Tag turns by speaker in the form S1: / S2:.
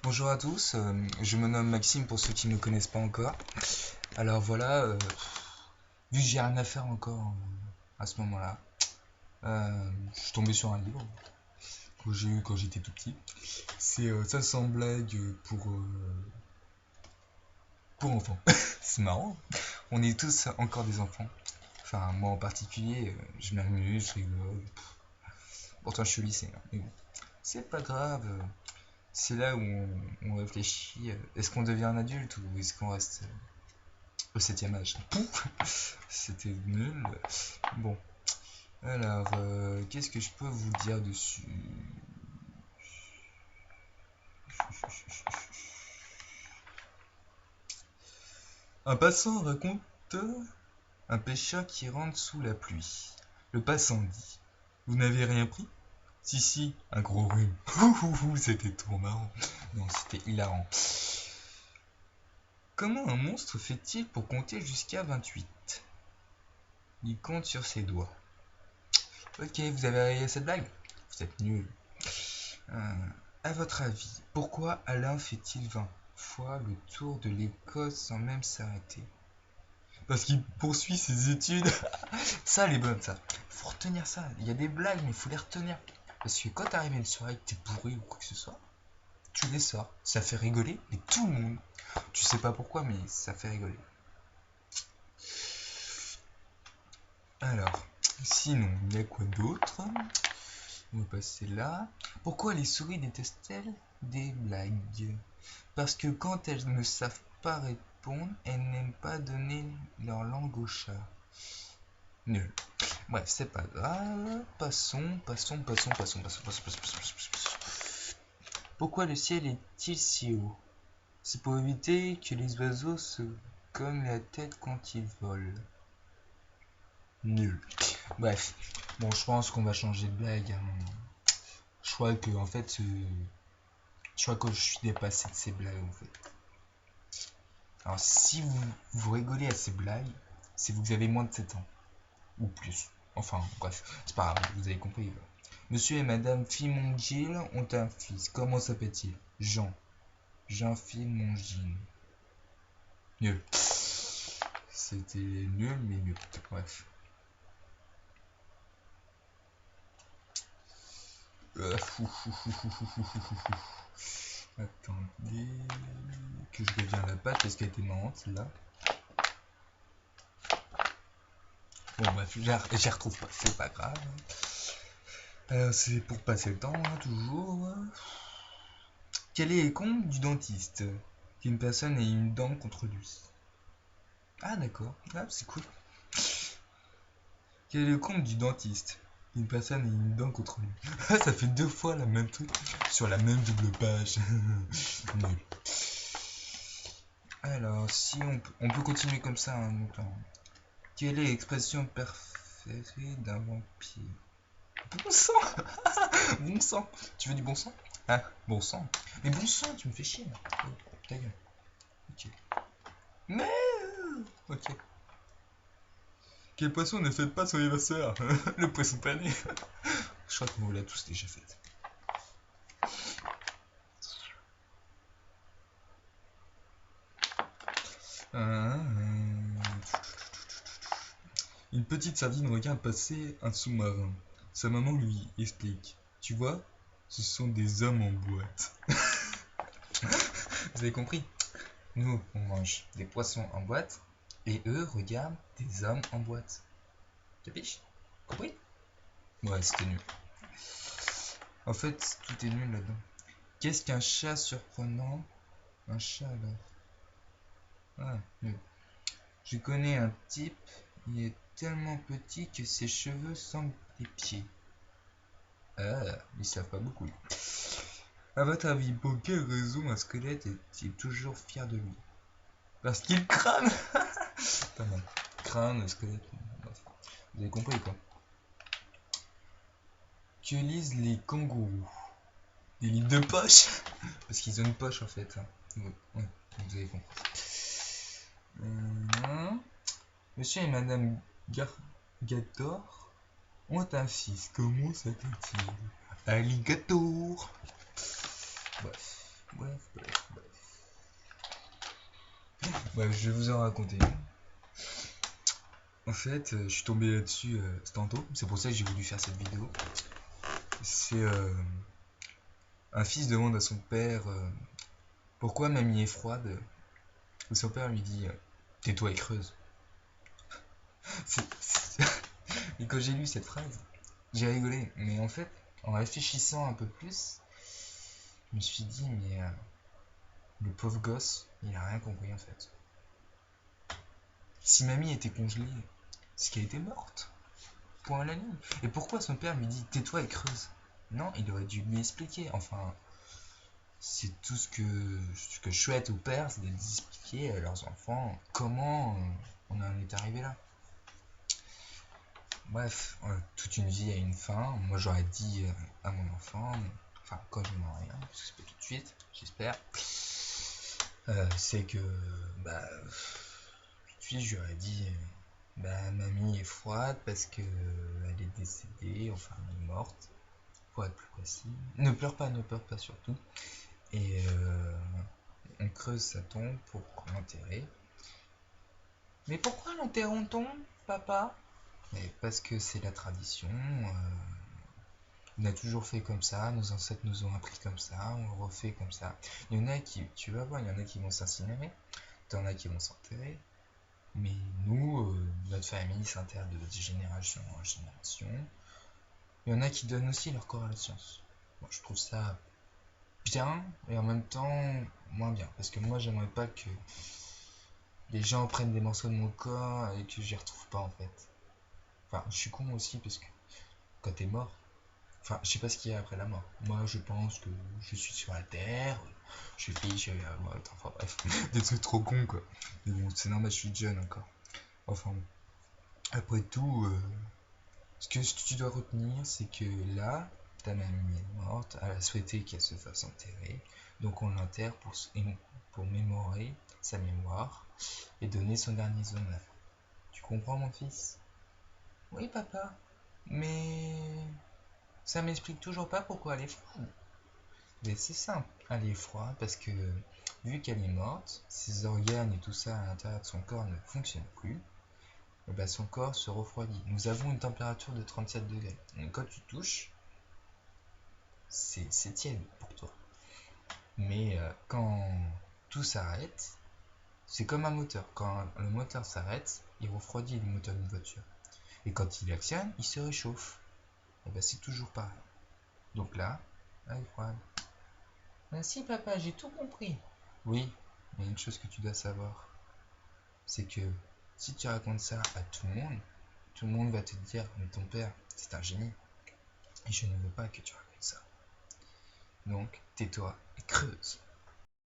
S1: Bonjour à tous, je me nomme Maxime pour ceux qui ne me connaissent pas encore. Alors voilà, vu que j'ai rien à faire encore à ce moment-là, je suis tombé sur un livre que j'ai eu quand j'étais tout petit. C'est ça sans blague pour enfants. C'est marrant, on est tous encore des enfants. Enfin, moi en particulier, je m'amuse, je rigole. Pourtant, je suis au lycée, hein, mais bon, c'est pas grave. C'est là où on réfléchit. Est-ce qu'on devient un adulte ou est-ce qu'on reste au septième âge? Pouf, c'était nul. Bon, alors, qu'est-ce que je peux vous dire dessus? Un passant raconte un pêcheur qui rentre sous la pluie. Le passant dit: Vous n'avez rien pris? Si, si, un gros rhume. C'était trop marrant. Non, c'était hilarant. Comment un monstre fait-il pour compter jusqu'à 28? Il compte sur ses doigts. Ok, vous avez réalisé cette blague? Vous êtes nul. À votre avis, pourquoi Alain fait-il 20 fois le tour de l'Écosse sans même s'arrêter? Parce qu'il poursuit ses études. Ça, elle est bonne, ça. Faut retenir ça. Il y a des blagues, mais il faut les retenir. Parce que quand t'arrives à une soirée que t'es pourri ou quoi que ce soit, tu les sors. Ça fait rigoler, mais tout le monde. Tu sais pas pourquoi, mais ça fait rigoler. Alors, sinon, il y a quoi d'autre? On va passer là. Pourquoi les souris détestent-elles des blagues? Parce que quand elles ne savent pas répondre, elles n'aiment pas donner leur langue au chat. Nul. Bref, c'est pas grave. Passons. Pourquoi le ciel est-il si haut? C'est pour éviter que les oiseaux se cognent la tête quand ils volent. Nul. Bref. Bon, je pense qu'on va changer de blague à un moment. Je crois que, en fait, je crois que je suis dépassé de ces blagues, en fait. Alors, si vous rigolez à ces blagues, c'est que vous avez moins de 7 ans. Ou plus. Enfin, bref, c'est pas grave, vous avez compris. Monsieur et Madame Filmongil ont un fils. Comment s'appelle-t-il? Jean. Jean Filmongil. Nul. C'était nul, mais nul. Bref. Attendez. Que je revienne la page parce qu'elle était marrante, celle-là. Bon, bref, j'y retrouve pas, c'est pas grave. C'est pour passer le temps, hein, toujours. Quel est le compte du dentiste? Qu'une personne ait une dent contre lui. Ah, d'accord. Ah, c'est cool. Quel est le compte du dentiste? Qu'une personne ait une dent contre lui. Ça fait 2 fois la même truc sur la même double page. Nul. Alors, si on peut continuer comme ça un longtemps. Quelle est l'expression préférée d'un vampire? Bon sang. Bon sang. Tu veux du bon sang? Ah, bon sang. Mais bon sang, tu me fais chier. Oh, ta gueule. Ok. Mais... Ok. Quel poisson ne fête pas son anniversaire? Le poisson pané. Je crois qu'on vous l'a tous déjà fait. Une petite sardine regarde passer un sous-marin. Sa maman lui explique: Tu vois, ce sont des hommes en boîte. Vous avez compris? Nous, on mange des poissons en boîte et eux regardent des hommes en boîte. Capiche? Compris? Ouais, c'était nul. En fait, tout est nul là-dedans. Qu'est-ce qu'un chat surprenant? Un chat alors. Ah, nul. Je connais un type, il est tellement petit que ses cheveux semblent des pieds. Ah, ils savent pas beaucoup. À votre avis, pour quelle raison un squelette est-il toujours fier de lui? Parce qu'il crâne. Pas mal. Crâne, squelette. Vous avez compris quoi? Que lisent les kangourous? Des livres de poche. Parce qu'ils ont une poche en fait. Ouais, vous avez compris. Monsieur et Madame Gator ont un fils. Comment s'appelle-t-il? Alligator. Bref. Bref, je vais vous en raconter une. En fait, je suis tombé là-dessus tantôt. C'est pour ça que j'ai voulu faire cette vidéo. C'est un fils demande à son père pourquoi mamie est froide. Et son père lui dit tais-toi et creuse. Et quand j'ai lu cette phrase, j'ai rigolé. Mais en fait, en réfléchissant un peu plus, je me suis dit mais le pauvre gosse, il a rien compris en fait. Si mamie était congelée, c'est qu'elle était morte. Point à la ligne. Et pourquoi son père lui dit tais-toi et creuse? Non, il aurait dû lui expliquer. Enfin, c'est tout ce que je souhaite aux pères, c'est d'expliquer à leurs enfants comment on en est arrivé là. Bref, toute une vie a une fin. Moi, j'aurais dit à mon enfant, enfin, quand je m'en rien, parce que c'est pas tout de suite, j'espère, c'est que, bah, tout de suite, j'aurais dit, bah, mamie est froide parce que elle est décédée, enfin, elle est morte, pour être plus précis. Ne pleure pas surtout. Et on creuse sa tombe pour l'enterrer. Mais pourquoi l'enterrons-on, papa? Mais parce que c'est la tradition. On a toujours fait comme ça, nos ancêtres nous ont appris comme ça, on le refait comme ça. Il y en a qui, tu vas voir, il y en a qui vont s'incinérer, t'en as qui vont s'enterrer. Mais nous, notre famille s'enterre de génération en génération. Il y en a qui donnent aussi leur corps à la science. Moi, je trouve ça bien et en même temps moins bien. Parce que moi, j'aimerais pas que les gens prennent des morceaux de mon corps et que j'y retrouve pas en fait. Enfin, je suis con aussi parce que quand t'es mort, enfin, je sais pas ce qu'il y a après la mort. Moi, je pense que je suis sur la terre, je suis riche, enfin bref, des trucs trop cons quoi. Mais bon, c'est normal, je suis jeune encore. Enfin bon. Après tout, ce que tu dois retenir, c'est que là, ta mamie est morte, elle a souhaité qu'elle se fasse enterrer, donc on l'enterre pour mémorer sa mémoire et donner son dernier zoom à la fin. Tu comprends mon fils? Oui papa, mais ça m'explique toujours pas pourquoi elle est froide. Mais c'est simple, elle est froide parce que vu qu'elle est morte, ses organes et tout ça à l'intérieur de son corps ne fonctionnent plus. Et ben son corps se refroidit. Nous avons une température de 37 degrés. Donc quand tu touches, c'est tiède pour toi. Mais quand tout s'arrête, c'est comme un moteur. Quand le moteur s'arrête, il refroidit le moteur d'une voiture. Et quand il actionne, il se réchauffe. Et ben c'est toujours pareil. Donc là, elle est froide. Merci papa, j'ai tout compris. Oui, mais une chose que tu dois savoir, c'est que si tu racontes ça à tout le monde va te dire, mais ton père, c'est un génie. Et je ne veux pas que tu racontes ça. Donc, tais-toi et creuse.